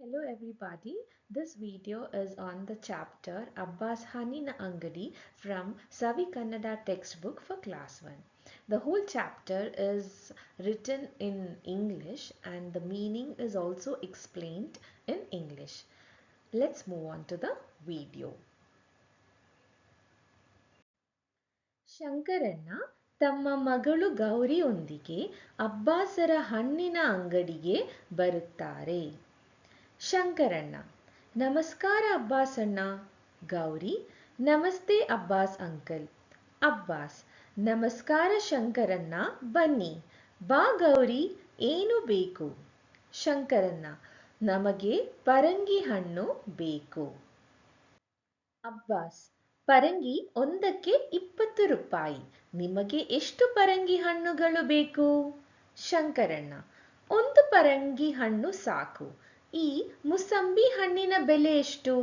Hello everybody, this video is on the chapter Abbas Hanina Angadi from Savi Kannada textbook for class 1. The whole chapter is written in English and the meaning is also explained in English. Let's move on to the video. ಶಂಕರಣ್ಣ ತಮ್ಮ ಮಗಳು ಗೌರಿಯೊಂದಿಗೆ ಅಬ್ಬಾಸರ ಹಣ್ಣಿನ ಅಂಗಡಿಗೆ ಬರುತ್ತಾರೆ. ಶಂಕರಣ್ಣ: ನಮಸ್ಕಾರ ಅಬ್ಬಾಸ್ ಅಣ್ಣ. ಗೌರಿ: ನಮಸ್ತೆ Abbas uncle. Abbas: ನಮಸ್ಕಾರ ಶಂಕರಣ್ಣ, ಬನ್ನಿ. ಬಾ ಗೌರಿ, ಏನು ಬೇಕು? ಶಂಕರಣ್ಣ: ನಮಗೆ ಪರಂಗಿ ಹಣ್ಣು ಬೇಕು. ಅಬ್ಬಾಸ್: ಪರಂಗಿ ಒಂದಕ್ಕೆ 20 ರೂಪಾಯಿ. ನಿಮಗೆ ಎಷ್ಟು ಪರಂಗಿ ಹಣ್ಣುಗಳು ಬೇಕು? ಶಂಕರಣ್ಣ: ಒಂದು ಪರಂಗಿ ಹಣ್ಣು ಸಾಕು. ಈ ಮುಸಂಬಿ ಹಣ್ಣಿನ ಬೆಲೆ ಎಷ್ಟು?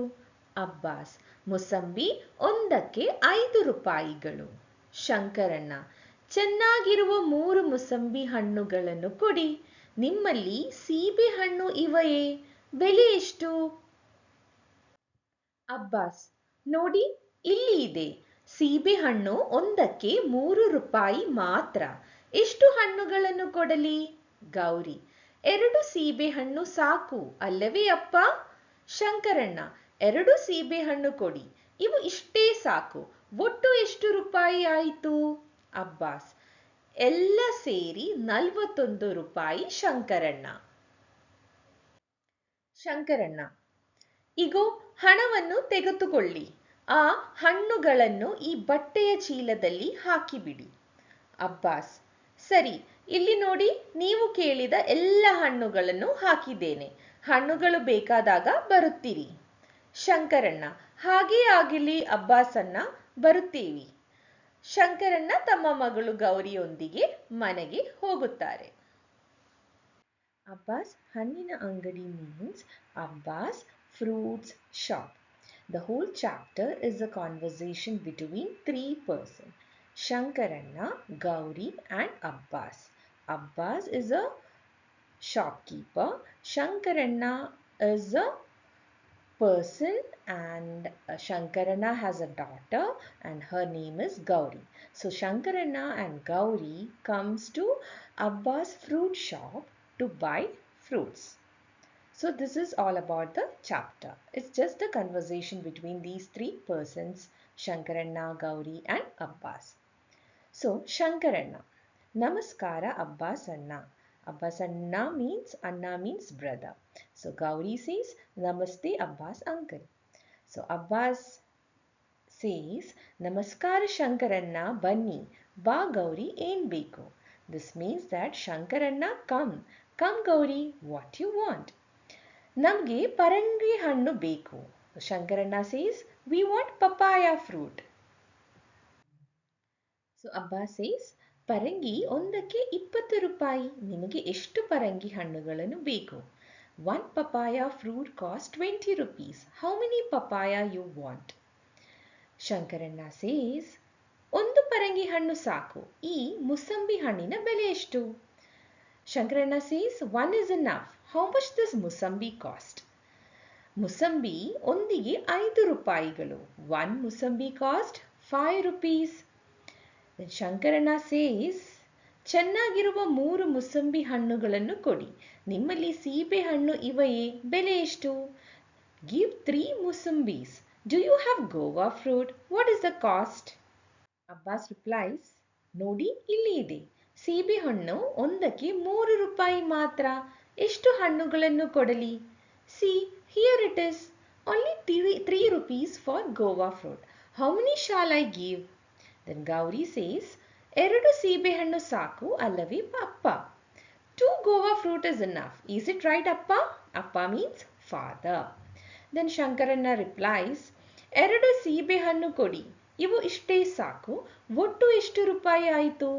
ಅಬ್ಬಾಸ್: ಮುಸಂಬಿ ಒಂದಕ್ಕೆ 5 ರೂಪಾಯಿಗಳು. ಶಂಕರಣ್ಣ: ಚೆನ್ನಾಗಿರುವ 3 ಮುಸಂಬಿ ಹಣ್ಣುಗಳನ್ನು ಕೊಡಿ. ನಿಮ್ಮಲ್ಲಿ ಸೀಬೆ ಹಣ್ಣು ಇವೆಯೇ? ಬೆಲೆ ಎಷ್ಟು? ಅಬ್ಬಾಸ್: ನೋಡಿ, ಇಲ್ಲಿ ಇದೆ. ಸೀಬೆ ಹಣ್ಣು ಒಂದಕ್ಕೆ 3 ರೂಪಾಯಿ ಮಾತ್ರ. ಎಷ್ಟು ಹಣ್ಣುಗಳನ್ನು ಕೊಡಲಿ? ಗೌರಿ: 2 ಸೀಬೆ ಹಣ್ಣು ಸಾಕು ಅಲ್ಲವೇ ಅಪ್ಪ? ಶಂಕರಣ್ಣ: 2 ಸೀಬೆ ಹಣ್ಣು ಕೊಡಿ. ಇವು ಇಷ್ಟೇ ಸಾಕು. ಒಟ್ಟು ಎಷ್ಟು ರೂಪಾಯಿ ಆಯಿತು? ಅಬ್ಬಾಸ್: ಎಲ್ಲ ಸೇರಿ 41 ರೂಪಾಯಿ ಶಂಕರಣ್ಣ. ಶಂಕರಣ್ಣ: ಇಗೋ, ಹಣವನ್ನು ತೆಗೆದುಕೊಳ್ಳಿ. ಆ ಹಣ್ಣುಗಳನ್ನು ಈ ಬಟ್ಟೆಯ ಚೀಲದಲ್ಲಿ ಹಾಕಿಬಿಡಿ. ಅಬ್ಬಾಸ್: ಸರಿ, ಇಲ್ಲಿ ನೋಡಿ, ನೀವು ಕೇಳಿದ ಎಲ್ಲ ಹಣ್ಣುಗಳನ್ನು ಹಾಕಿದ್ದೇನೆ. ಹಣ್ಣುಗಳು ಬೇಕಾದಾಗ ಬರುತ್ತೀರಿ. ಶಂಕರಣ್ಣ: ಹಾಗೇ ಆಗಲಿ ಅಬ್ಬಾಸಣ್ಣ, ಬರುತ್ತೇವೆ. ಶಂಕರಣ್ಣ ತಮ್ಮ ಮಗಳು ಗೌರಿಯೊಂದಿಗೆ ಮನೆಗೆ ಹೋಗುತ್ತಾರೆ. Abbas Hannina Angadi means Abbas Fruits Shop. The whole chapter is a conversation between 3 persons: Shankaranna, Gauri and Abbas. Abbas is a shopkeeper. Shankaranna is a person and Shankaranna has a daughter and her name is Gauri. So Shankaranna and Gauri comes to Abbas fruit shop to buy fruits. So this is all about the chapter. It's just a conversation between these 3 persons, Shankaranna, Gauri and Abbas. So Shankaranna: Namaskara Abbas Anna. Abbas Anna means brother. So Gauri says Namaste Abbas uncle. So Abbas says Namaskara Shankaranna, Banni. Ba Gauri en beku. This means that Shankaranna, come Gauri, what you want? Namge parangi hannu beku. Shankaranna says we want papaya fruit. So Abbas says ಪರಂಗಿ ಒಂದಕ್ಕೆ 20 ರೂಪಾಯಿ. ನಿಮಗೆ ಎಷ್ಟು ಪರಂಗಿ ಹಣ್ಣುಗಳನ್ನು ಬೇಕು? One papaya fruit costs 20 rupees. How many papaya you want? Shankaranna says ಒಂದು ಪರಂಗಿ ಹಣ್ಣು ಸಾಕು. ಈ ಮುಸಂಬಿ ಹಣ್ಣಿನ ಬೆಲೆ ಎಷ್ಟು? Shankaranna says one is enough. How much does musambi cost? Mosambi ಒಂದಿಗೆ 5 ರೂಪಾಯಿಗಳು. One musambi cost 5 rupees. Then Shankaranna says ಚೆನ್ನಾಗಿರುವ 3 ಮುಸಂಬಿ ಹಣ್ಣುಗಳನ್ನು ಕೊಡಿ. ನಿಮ್ಮಲ್ಲಿ ಸೀಬೆ ಹಣ್ಣು ಇವೆಯೇ? ಬೆಲೆ ಎಷ್ಟು? Give 3 musambis. Do you have guava fruit? What is the cost? Abbas replies, ನೋಡಿ, ಇಲ್ಲಿ ಇದೆ. ಸೀಬೆ ಹಣ್ಣು ಒಂದಕ್ಕೆ 3 ರೂಪಾಯಿ ಮಾತ್ರ. ಎಷ್ಟು ಹಣ್ಣುಗಳನ್ನು ಕೊಡಲಿ? See, here it is. Only 3 rupees for guava fruit. How many shall I give? Then Gauri says, 2 ಸೀಬೆ ಹಣ್ಣು ಸಾಕು ಅಲ್ಲವೇ ಅಪ್ಪ? 2 guava fruit is enough. Is it right, Appa? Appa means father. Then Shankaranna replies, 2 ಸೀಬೆ ಹಣ್ಣು ಕೊಡಿ. ಇವು ಇಷ್ಟೇ ಸಾಕು. ಒಟ್ಟು ಎಷ್ಟು ರೂಪಾಯಿ ಆಯಿತು?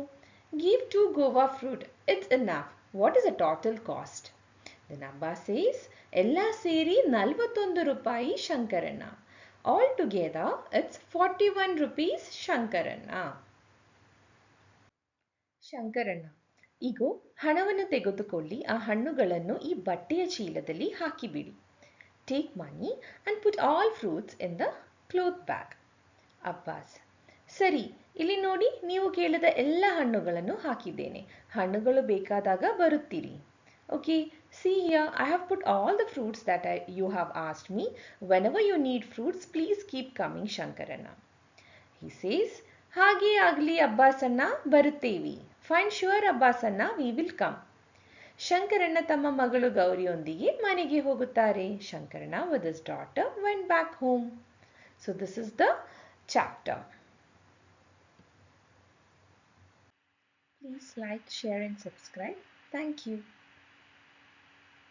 Give 2 guava fruit. It's enough. What is the total cost? Then Abba says, ಎಲ್ಲ ಸೇರಿ 41 ರೂಪಾಯಿ ಶಂಕರಣ್ಣ. All together it's 41 rupees ಶಂಕರಣ್ಣ. ಶಂಕರಣ್ಣ: ಇಗೋ, ಹಣವನ್ನು ತೆಗೆದುಕೊಳ್ಳಿ. ಆ ಹಣ್ಣುಗಳನ್ನು ಈ ಬಟ್ಟೆಯ ಚೀಲದಲ್ಲಿ ಹಾಕಿಬಿಡಿ. take money and put all fruits in the cloth bag. Abbas ಸರಿ, ಇಲ್ಲಿ ನೋಡಿ, ನೀವು ಕೇಳಿದ ಎಲ್ಲ ಹಣ್ಣುಗಳನ್ನು ಹಾಕಿದ್ದೇನೆ. ಹಣ್ಣುಗಳು ಬೇಕಾದಾಗ ಬರುತ್ತೀರಿ. Okay, see here, I have put all the fruits that you have asked me. Whenever you need fruits, please keep coming, Shankarana. He says, ಹಾಗೆ ಆಗಲಿ ಅಬ್ಬಾಸಣ್ಣ, ಬರುತ್ತೇವೆ. Fine, sure ಅಬ್ಬಾಸಣ್ಣ, we will come. ಶಂಕರಣ್ಣ ತಮ್ಮ ಮಗಳು ಗೌರಿಯೊಂದಿಗೆ ಮನೆಗೆ ಹೋಗುತ್ತಾರೆ. ಶಂಕರಣ್ಣ with his daughter went back home. So this is the chapter. Please like, share and subscribe. Thank you.